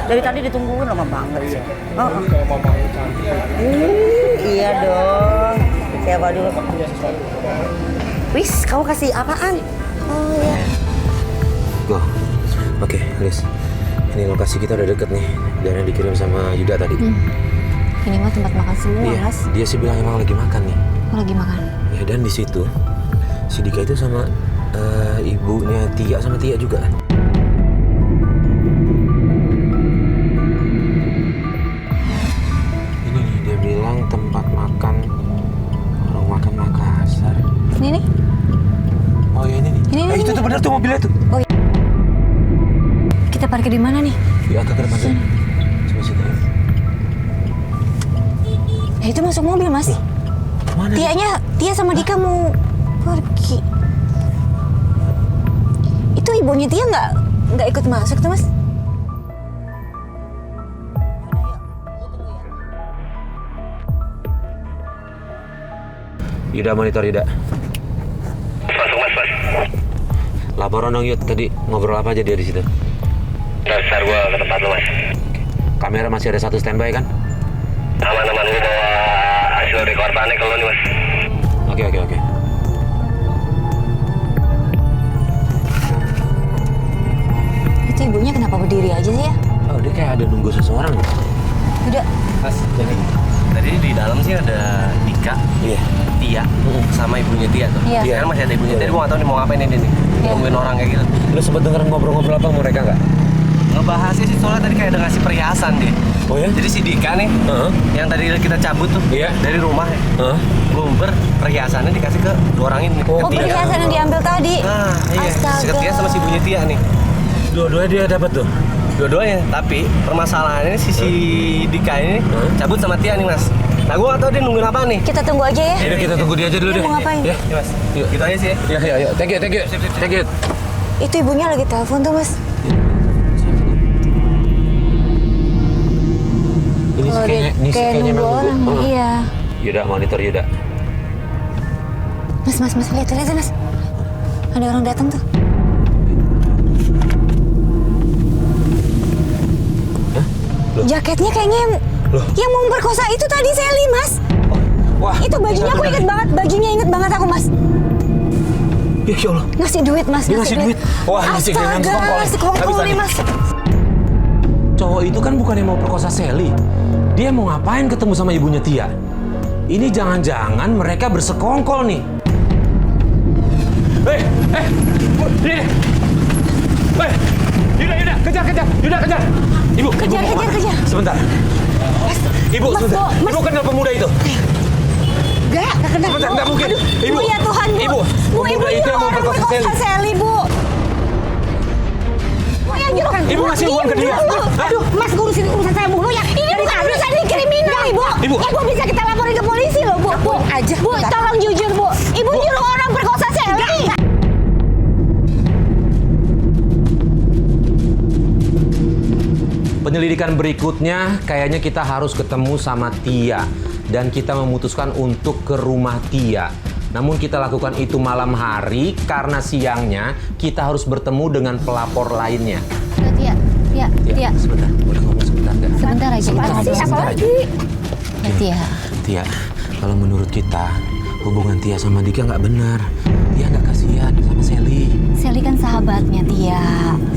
Dari tadi ditungguin lama banget sih. Kalau mama lu cantik. Iya dong. Coba dulu. Wis, kamu kasih apaan? Oh ya. Go. Oke, Liz. Ini lokasi kita udah deket nih. Dan yang dikirim sama Yuda tadi. Ini mah tempat makan semua, Iya, Mas. dia sih bilang emang lagi makan nih. Oh, lagi makan. Ya, dan di situ si Dika itu sama ibunya Tia sama Tia juga. Ini nih dia bilang tempat makan warung makan Makassar. Ini nih. Oh ya ini nih. Ini Itu tuh bener tuh mobilnya tuh. Oh iya. Kita parkir di mana nih? Ya agak ke depan tuh. Coba situ. Itu masuk mobil, Mas. Mana? Tia sama Dika mau pergi. Itu ibunya Tia nggak ikut masuk tuh, Mas? Yuda, monitor Yuda. Masuk mas. Laporan dong Yud, tadi ngobrol apa aja dia di situ? Dasar gua ke tempat lu mas. Kamera masih ada satu standby kan? Aman-aman, gua bawa hasil rekordannya ke lu nih mas. Oke. Itu ibunya kenapa berdiri aja sih ya? Oh dia kayak ada nunggu seseorang. Udah. Mas, jadi tadi di dalam sih ada Dika, Iya. Tia, sama ibunya Tia tuh. Iya. Sekarang masih ada ibunya Tia, gua nggak tahu nih mau ngapain ini nih. Iya. Nungguin orang kayak gitu. Lu sempet denger ngobrol-ngobrol apa sama mereka nggak? Ngebahasnya sih soalnya tadi kayak ada ngasih perhiasan deh. Oh ya? Jadi si Dika nih, Heeh. yang tadi kita cabut tuh Iya. dari rumah ya. Heeh. Lumber perhiasannya dikasih ke dua orang ini. Oh, ke Tia. perhiasan yang diambil tadi. Nah, iya. Astaga. Si Tia sama si ibunya Tia nih. Dua-duanya dia dapat tuh. Dua-duanya, tapi permasalahannya si Dika ini cabut sama Tia nih mas. Nah gue gak tau dia nungguin apa nih. Kita tunggu aja ya. Yaudah kita tunggu dia aja dulu Dia deh. mau ngapain? Ya. Iya mas, Yuk. gitu aja sih ya. Ya. Thank you. Thank you. Itu ibunya lagi telepon tuh, Mas. Ini Kalau dia ini kayak kayaknya nunggu emang orang. nunggu. Iya. Yuda, monitor Yuda. Mas, lihat aja, Mas. Ada orang datang tuh. Loh. Jaketnya kayaknya yang mau memperkosa itu tadi Sally, Mas. Wah. Itu bajunya aku inget banget. Bajunya inget banget aku, Mas. Ya Allah. Ngasih duit, Mas. Dia ngasih duit. Wah, ngasih duit dengan sekongkol. sekongkol nih, Mas. Cowok itu kan bukan yang mau perkosa Sally. Dia mau ngapain ketemu sama ibunya Tia? Ini jangan-jangan mereka bersekongkol nih. Yuda, kejar. Yuda, kejar. Ibu, Kejar. Sebentar. Ibu, Mas, sebentar. Mas. Ibu kenal pemuda itu? Enggak kenal. Sebentar, nggak mungkin. Ibu. Bu, ya Tuhan, Bu. Ibu, pemuda itu yang mau orang perkosa Sally. Sally, Bu. Yang nyuruh. Ibu ngasih uang ke dia. Aduh, Mas, ngurusin urusan saya mulu ya. Ini bukan urusan ini kriminal, Ibu. Ibu. Ibu bisa kita laporin ke polisi loh, Bu. Bu, tolong jujur, Bu. Ibu nyuruh orang perkosa Sally. Penyelidikan berikutnya kayaknya kita harus ketemu sama Tia dan kita memutuskan untuk ke rumah Tia. Namun kita lakukan itu malam hari karena siangnya kita harus bertemu dengan pelapor lainnya. Tia. Sebentar, boleh ngomong sebentar nggak? Sebentar aja. Sebentar aja. Ya, Tia. Tia, kalau menurut kita hubungan Tia sama Dika nggak benar. Dia nggak kasihan sama Sally. Sally kan sahabatnya Tia.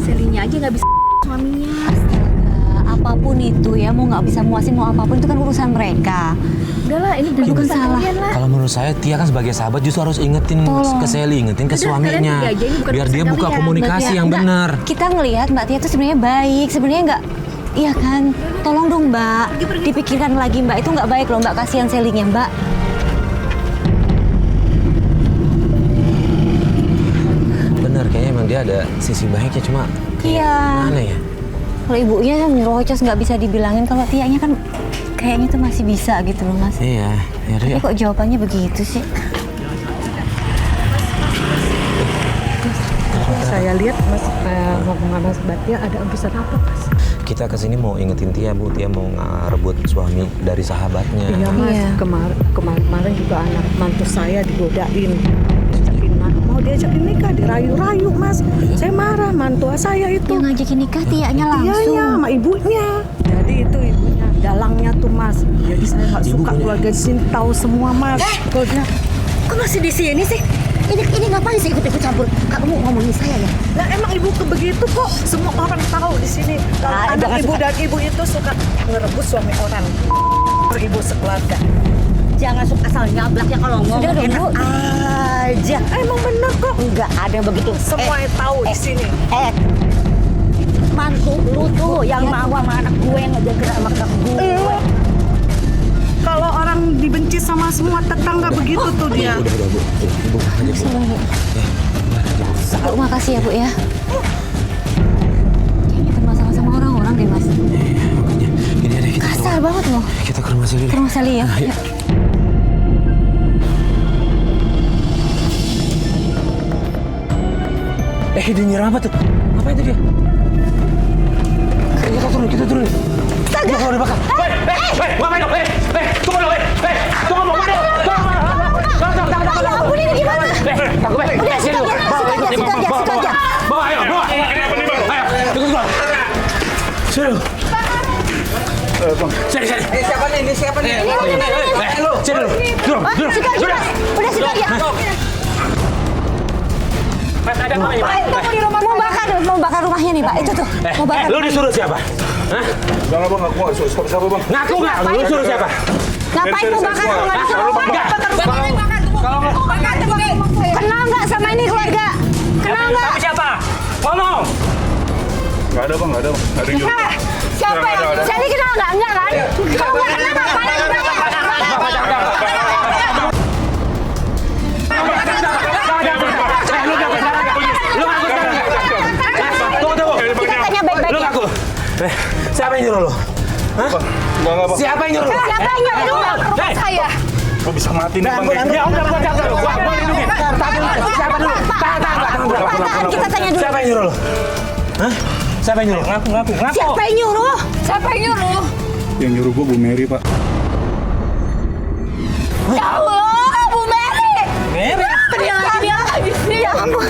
Selinya aja nggak bisa suaminya. Astaga, apapun itu ya, mau nggak bisa muasin mau apapun itu kan urusan mereka. Udahlah, ini bukan Bukan urusan salah. kalian lah. Kalau menurut saya Tia kan sebagai sahabat justru harus ingetin Tolong. ke Sally, ingetin ke Udah, suaminya. kalian pergi aja, ini bukan Biar dia urusan buka kalian. komunikasi Mbak yang Tia, benar. Kita ngelihat Mbak Tia tuh sebenarnya baik, sebenarnya nggak. Iya kan? Tolong dong Mbak, dipikirkan lagi Mbak, itu nggak baik loh Mbak, kasihan Sally-nya Mbak. Bener, kayaknya emang dia ada sisi baiknya cuma Iya. mana ya? Kalau ibunya kan nyerocos nggak bisa dibilangin, kalau Tianya kan kayaknya tuh masih bisa gitu loh Mas. Iya, ya Tapi kok jawabannya begitu sih? Saya lihat Mas ngomong sama Mas Batia ada urusan apa Mas? Kita kesini mau ingetin Tia, Bu. Tia mau ngerebut suami dari sahabatnya. Iya Mas, Iya. kemarin juga anak mantu saya digodain. Tapi mau diajakin nikah, dirayu-rayu mas. Saya marah, mantua saya itu. Yang ngajakin nikah Tianya langsung. Iya, sama ibunya. Jadi itu ibunya, dalangnya tuh mas. Jadi saya nggak suka keluarga di sini tahu semua mas. Keluarga. Kok masih di sini sih? Ini ngapain sih ikut-ikut campur? Kamu ngomongin saya ya? Nah emang ibu begitu kok. Semua orang tahu di sini. Kalau anak jangan ibu suka. dan ibu itu suka ngerebut suami orang. Ibu sekeluarga. Jangan suka asal nyablak ya kalau ngomong Sudah dong, enak Bu. aja. Emang bener kok. Enggak ada yang begitu. Semua yang tahu di sini. Mantu lu tuh yang mau sama anak gue yang ngejaga sama anak gue. Kalau orang dibenci sama semua tetangga begitu tuh dia. Udah, Bu. Ibu, aja, Bu. Bu, makasih ya Bu ya. Kayaknya bermasalah sama orang-orang deh Mas. Makanya, gini deh, kita Kasar banget loh. kita ke rumah Sally. Ke rumah Sally ya. Ayo. Dia nyerang apa tuh? Apa itu dia? Kita turun. Astaga! Kita di belakang. Ngapain dong? Tunggu dong, tunggu dong, Ya ampun ini gimana? Udah situ aja. Bawa, ayo, bawa. Ayo, tunggu. Sini. Sini. Ini siapa nih? Sini dulu. Duduk. Udah situ aja. Mau bakar rumahnya nih Pak. Itu tuh. Mau bakar. Lu disuruh siapa? Hah? Jangan bang, aku nggak suruh siapa bang. Ngaku nggak? Lu disuruh siapa? Ngapain mau bakar kalau nggak disuruh? Kenal nggak sama ini keluarga? Kenal nggak? Siapa? Ngomong. Nggak ada bang, nggak ada yang nyuruh. Siapa? Sally kenal nggak? Enggak kan? Kalau nggak kenal ngapain bakar? Kita tanya baik-baik. Lu ngaku. Siapa yang nyuruh lu? Hah? Nggak bang. Siapa yang nyuruh lu? Siapa yang nyuruh rumah saya? Kok bisa mati nih bang? Ya udah, gua lindungin. Siapa dulu? Tahan. Kita tanya dulu. Siapa yang nyuruh lu? Hah? Siapa yang nyuruh? Ngaku. Siapa yang nyuruh? Siapa yang nyuruh? Yang nyuruh gua Bu Mary pak. Ya Allah, Bu Mary. Dia lagi. Ya ampun.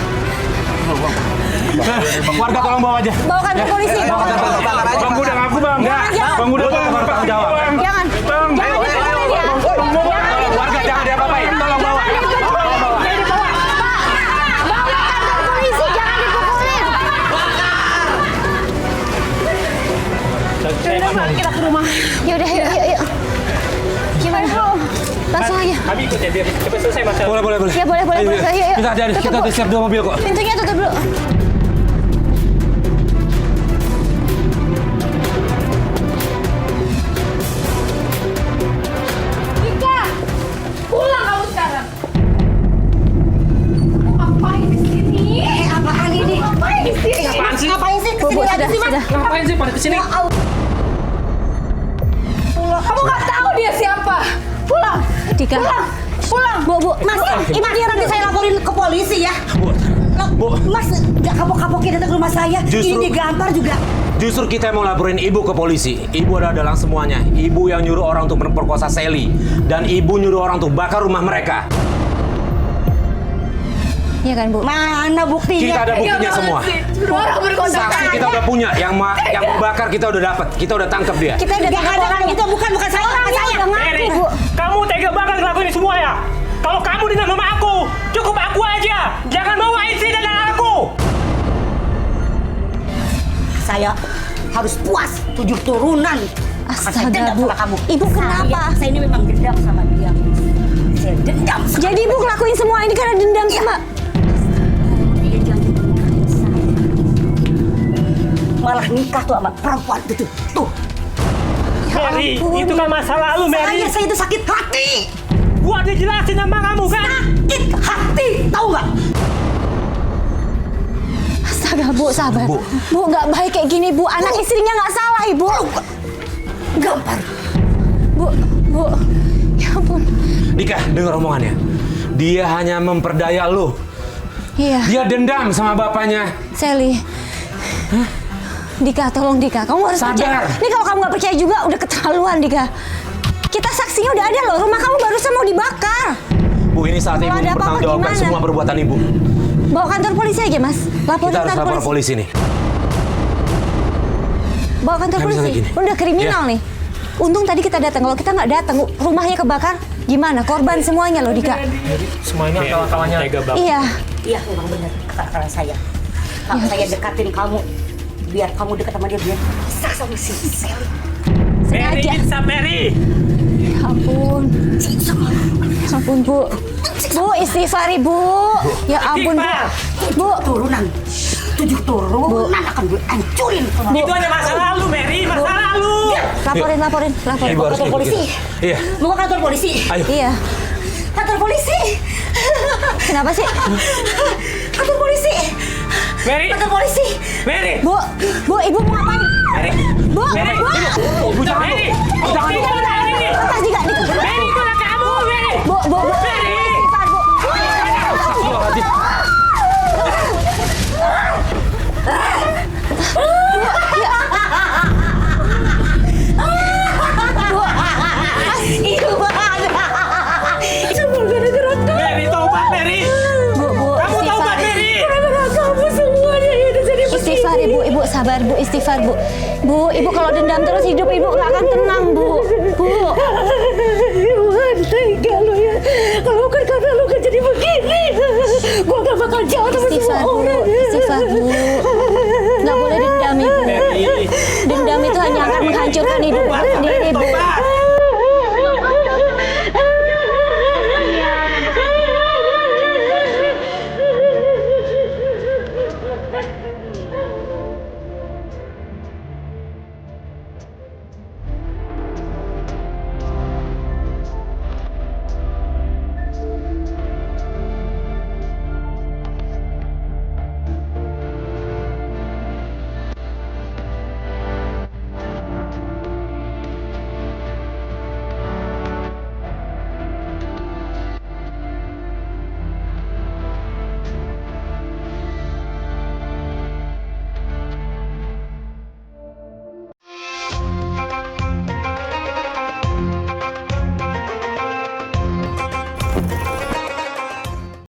Warga tolong bawa aja. Bawakan ke polisi. Bang gua udah ngaku bang. Jangan. Bang gua udah tanggung jawab. Jangan. Bang. Jangan dipukulin ya. Warga jangan diapa-apain. Tolong bawa. Bawakan ke polisi, jangan dipukulin. Kita ke rumah. Yaudah, yuk. Gimana? Langsung aja. Kami ikut ya biar cepat selesai masalah. Boleh. Ya boleh. Ayo. Yuk. Kita ada, Tutup, kita Bu. siap 2 mobil kok. Pintunya tutup dulu. Ika, pulang kamu sekarang. Ngapain di sini? Apaan ini? Ngapain di sini? Ngapain sih? Bu, sudah. Ngapain sih pada kesini? Kamu nggak tahu dia siapa? Pulang. Dika. Pulang. Bu. Mas, ini dia nanti saya laporin ke polisi ya. Bu. Mas, nggak kapok-kapoknya datang ke rumah saya. Justru- Ini digampar juga. Justru kita mau laporin ibu ke polisi. Ibu adalah dalang semuanya. Ibu yang nyuruh orang untuk memperkosa Sally. Dan ibu nyuruh orang untuk bakar rumah mereka. Iya kan, Bu? Mana buktinya? Kita ada buktinya semua. Orang berkontak. Saksi kita udah punya. Yang bakar kita udah dapat. Kita udah tangkap dia. Kita udah Nggak ada orang itu, bukan saya. udah ngaku, Bu. Kamu tega banget ngelakuin ini semua ya? Kalau kamu dengan mama aku, cukup aku aja. Jangan bawa istri dan anak aku. Saya harus puas 7 turunan. Astaga, Saya dendam Bu. sama kamu. Ibu kenapa? Saya ini memang dendam sama dia. Saya dendam sama Jadi Ibu ngelakuin semua ini karena dendam sama... dia. Jangan nikahin saya. Malah nikah tuh sama perempuan itu. Tuh. Mary, itu kan masa lalu, Mary. Saya itu sakit hati. Gua udah jelasin sama kamu kan? Sakit hati. Tahu nggak? Astaga, Bu, sabar. Bu. Bu, nggak baik kayak gini, Bu. Anak istrinya nggak salah, Ibu. Gampar. Bu. Ya ampun. Dika, dengar omongannya. Dia hanya memperdaya lu. Iya, Dia dendam sama bapaknya. Sally. Dika, tolong Dika. Kamu harus Sadar. percaya. Ini kalau kamu nggak percaya juga udah keterlaluan, Dika. Kita saksinya udah ada loh. Rumah kamu barusan mau dibakar. Bu, ini saat ibu Kalau ada apa-apa mempertanggungjawabkan gimana? semua perbuatan ibu. Bawa kantor polisi aja, Mas. Laporin Kita harus kantor lapor polisi nih. Bawa kantor Nggak bisa polisi. kayak gini. Udah kriminal nih. Untung tadi kita datang. Kalau kita nggak datang, rumahnya kebakar. Gimana? Korban semuanya loh, Dika. Semua ini akal-akalannya. Iya. Iya, memang benar kata saya. Kalau saya dekatin kamu, biar kamu dekat sama dia, biar bisa sama si Sally. Sengaja. Mary. Ya ampun. Ampun, Bu. Bu, istighfari, Bu. Ya ampun, Bu. Bu. Turunan. 7 turunan akan gue hancurin semua. Itu ada masa lalu, Mary. Masa lalu. Laporin. Ibu harus Kantor ikut polisi. kita. Iya. Mau ke kantor polisi. Ayo. Iya. Kantor polisi. Kenapa sih? Kantor polisi. Mary. Kantor polisi. Mary. Bu, Ibu mau ngapain? Mary. Bu, Ibu jangan. Mary. Jangan. Lepas Dika. Mary, itu anak kamu, Mary. Bu. Istighfar, Bu. Mary, taubat, Mary. Bu, Kamu taubat, istighfar. Mary. Kamu semuanya udah jadi Istighfar, Ibu. Ibu sabar, Bu. Istighfar, Bu. Bu, Ibu kalau dendam terus hidup Ibu nggak akan tenang, Bu. Bu. Tuhan, tega lu ya. Kalau bukan karena lu kan jadi begini. Gua gak bakal jauh sama Istighfar, semua Bu. orang. Istighfar, Bu. Nggak boleh dendam, Ibu. Mary. Dendam itu hanya akan menghancurkan hidup sendiri, Bu. Taubat.